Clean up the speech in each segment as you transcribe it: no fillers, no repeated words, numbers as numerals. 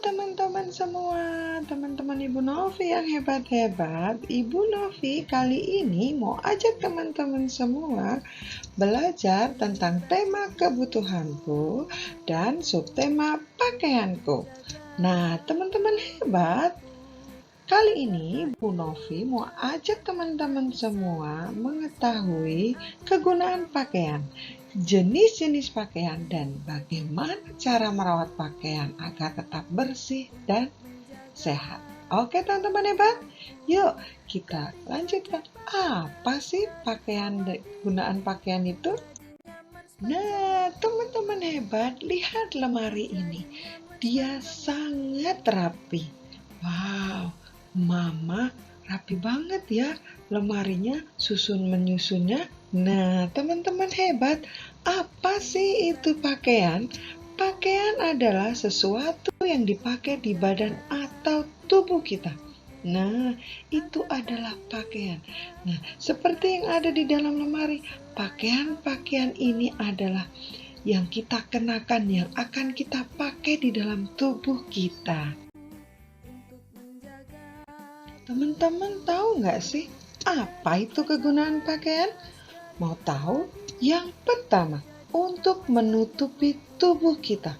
teman-teman semua, teman-teman Ibu Novi yang hebat-hebat. Ibu Novi kali ini mau ajak teman-teman semua belajar tentang tema kebutuhanku dan subtema pakaianku. Nah, teman-teman hebat, kali ini Bu Novi mau ajak teman-teman semua mengetahui kegunaan pakaian, jenis-jenis pakaian, dan bagaimana cara merawat pakaian agar tetap bersih dan sehat. Oke teman-teman hebat, yuk kita lanjutkan. Apa sih gunaan pakaian itu? Nah, teman-teman hebat, lihat lemari ini. Dia sangat rapi. Wow, Mama rapi banget ya lemarinya, susun-menyusunnya. Nah, teman-teman hebat, apa sih itu pakaian? Pakaian adalah sesuatu yang dipakai di badan atau tubuh kita. Nah, itu adalah pakaian. Nah, seperti yang ada di dalam lemari, pakaian-pakaian ini adalah yang kita kenakan, yang akan kita pakai di dalam tubuh kita. Teman-teman tahu nggak sih apa itu kegunaan pakaian? Mau tahu? Yang pertama, untuk menutupi tubuh kita.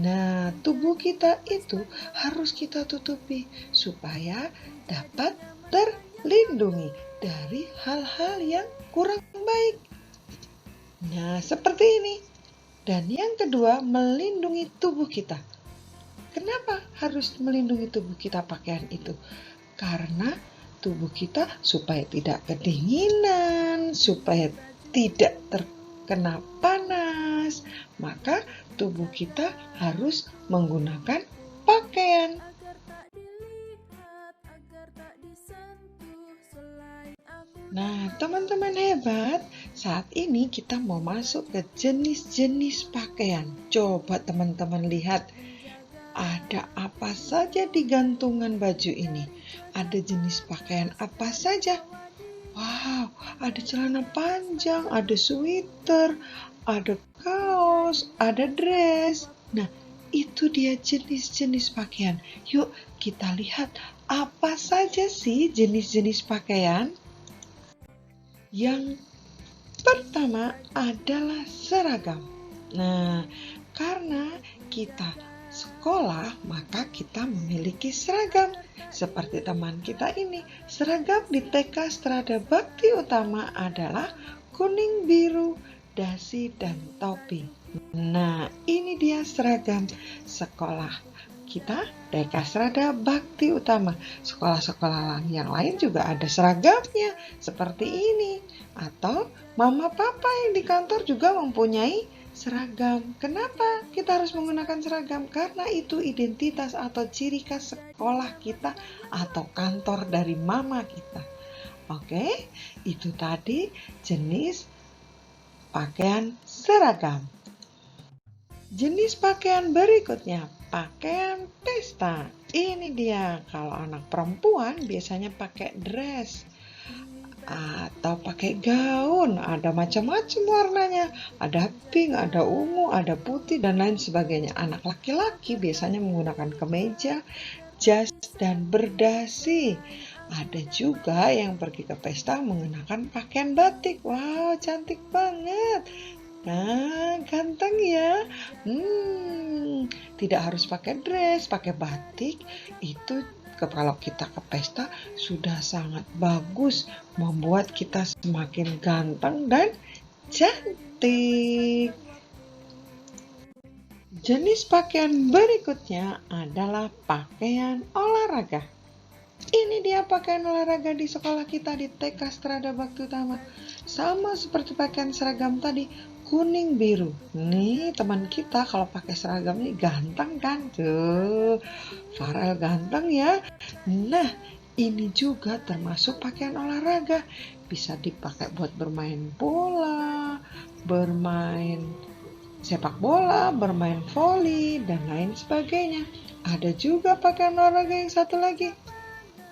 Nah, tubuh kita itu harus kita tutupi supaya dapat terlindungi dari hal-hal yang kurang baik. Nah, seperti ini. Dan yang kedua, melindungi tubuh kita. Kenapa harus melindungi tubuh kita pakaian itu? Karena tubuh kita supaya tidak kedinginan, supaya tidak terkena panas, maka tubuh kita harus menggunakan pakaian. Nah, teman-teman hebat, saat ini kita mau masuk ke jenis-jenis pakaian. Coba teman-teman lihat, ada apa saja di gantungan baju ini? Ada jenis pakaian apa saja? Wow, ada celana panjang, ada sweater, ada kaos, ada dress. Nah, itu dia jenis-jenis pakaian. Yuk kita lihat apa saja sih jenis-jenis pakaian. Yang pertama adalah seragam. Nah, karena kita sekolah, maka kita memiliki seragam. Seperti teman kita ini, seragam di TK Strada Bakti Utama adalah kuning, biru, dasi, dan topi. Nah, ini dia seragam sekolah kita TK Strada Bakti Utama. Sekolah-sekolah yang lain juga ada seragamnya seperti ini. Atau mama papa yang di kantor juga mempunyai seragam. Kenapa kita harus menggunakan seragam? Karena itu identitas atau ciri khas sekolah kita atau kantor dari mama kita. Oke, itu tadi jenis pakaian seragam. Jenis pakaian berikutnya, pakaian pesta. Ini dia, kalau anak perempuan biasanya pakai dress atau pakai gaun, ada macam-macam warnanya, ada pink, ada ungu, ada putih, dan lain sebagainya. Anak laki-laki biasanya menggunakan kemeja, jas, dan berdasi. Ada juga yang pergi ke pesta menggunakan pakaian batik. Wow, cantik banget. Nah, ganteng ya. Tidak harus pakai dress, pakai batik. Itu kalau kita ke pesta sudah sangat bagus, membuat kita semakin ganteng dan cantik. Jenis pakaian berikutnya adalah pakaian olahraga. Ini dia pakaian olahraga di sekolah kita di TK Strada Bakti Utama. Sama seperti pakaian seragam tadi, kuning biru. Nih teman kita kalau pakai seragam ini ganteng kan? Tuh, Farel ganteng ya. Nah, ini juga termasuk pakaian olahraga. Bisa dipakai buat bermain bola, bermain sepak bola, bermain voli, dan lain sebagainya. Ada juga pakaian olahraga yang satu lagi.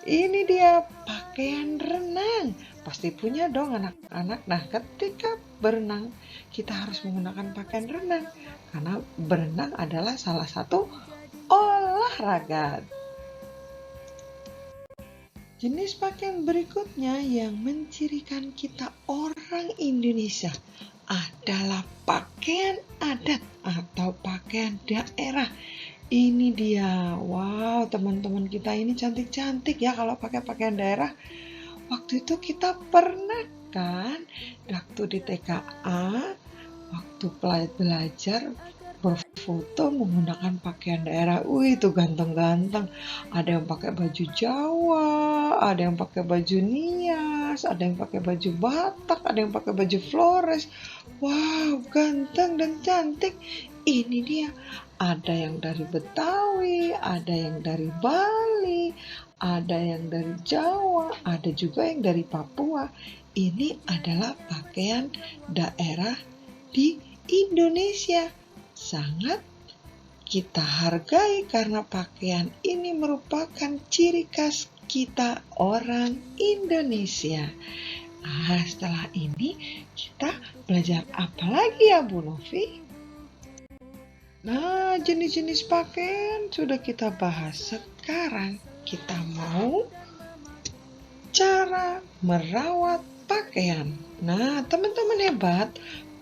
Ini dia pakaian renang. Pasti punya dong anak-anak. Nah, ketika berenang, kita harus menggunakan pakaian renang. Karena berenang adalah salah satu olahraga. Jenis pakaian berikutnya yang mencirikan kita orang Indonesia adalah pakaian adat atau pakaian daerah. Ini dia. Wow, teman-teman kita ini cantik-cantik ya kalau pakai pakaian daerah. Waktu itu kita pernah kan, waktu di TKA, waktu belajar berfoto menggunakan pakaian daerah. Itu ganteng-ganteng. Ada yang pakai baju Jawa, ada yang pakai baju Nias, ada yang pakai baju Batak, ada yang pakai baju Flores. Wow, ganteng dan cantik. Ini dia. Ada yang dari Betawi, ada yang dari Bali, ada yang dari Jawa, ada juga yang dari Papua. Ini adalah pakaian daerah di Indonesia. Sangat kita hargai karena pakaian ini merupakan ciri khas kita orang Indonesia. Nah, setelah ini kita belajar apa lagi ya Bu Novi? Nah, jenis-jenis pakaian sudah kita bahas. Sekarang kita mau cara merawat pakaian. Nah, teman-teman hebat,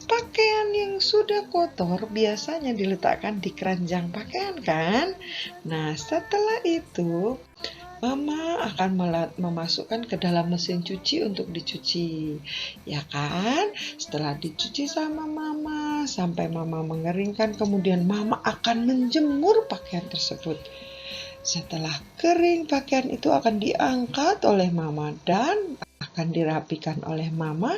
pakaian yang sudah kotor biasanya diletakkan di keranjang pakaian kan? Nah, setelah itu Mama akan memasukkan ke dalam mesin cuci untuk dicuci, ya kan? Setelah dicuci sama Mama, sampai Mama mengeringkan, kemudian Mama akan menjemur pakaian tersebut. Setelah kering, pakaian itu akan diangkat oleh Mama dan akan dirapikan oleh Mama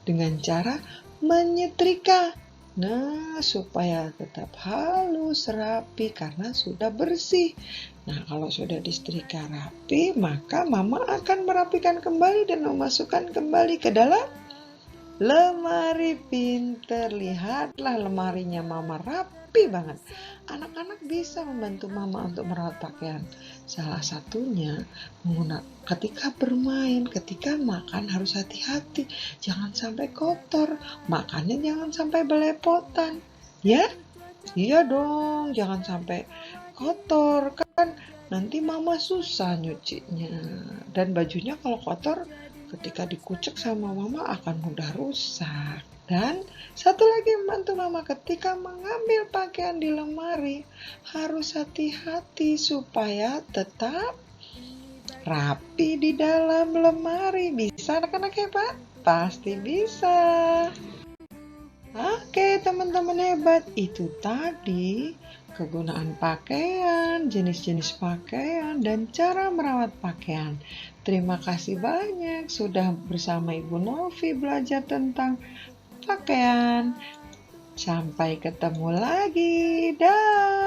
dengan cara menyetrika. Nah, supaya tetap halus, rapi karena sudah bersih. Nah, kalau sudah disetrika rapi, maka Mama akan merapikan kembali dan memasukkan kembali ke dalam lemari. Pinter, lihatlah lemarinya Mama rapi banget. Anak-anak bisa membantu Mama untuk merawat pakaian. Salah satunya ketika bermain, ketika makan harus hati-hati. Jangan sampai kotor, makannya jangan sampai belepotan. Ya? Iya dong, jangan sampai kotor kan nanti Mama susah nyucinya. Dan bajunya kalau kotor ketika dikucek sama Mama akan mudah rusak. Dan satu lagi membantu Mama ketika mengambil pakaian di lemari harus hati-hati supaya tetap rapi di dalam lemari. Bisa anak-anak hebat? Pasti bisa. Oke teman-teman hebat, itu tadi kegunaan pakaian, jenis-jenis pakaian, dan cara merawat pakaian. Terima kasih banyak sudah bersama Ibu Novi belajar tentang pakaian. Sampai ketemu lagi. Dah.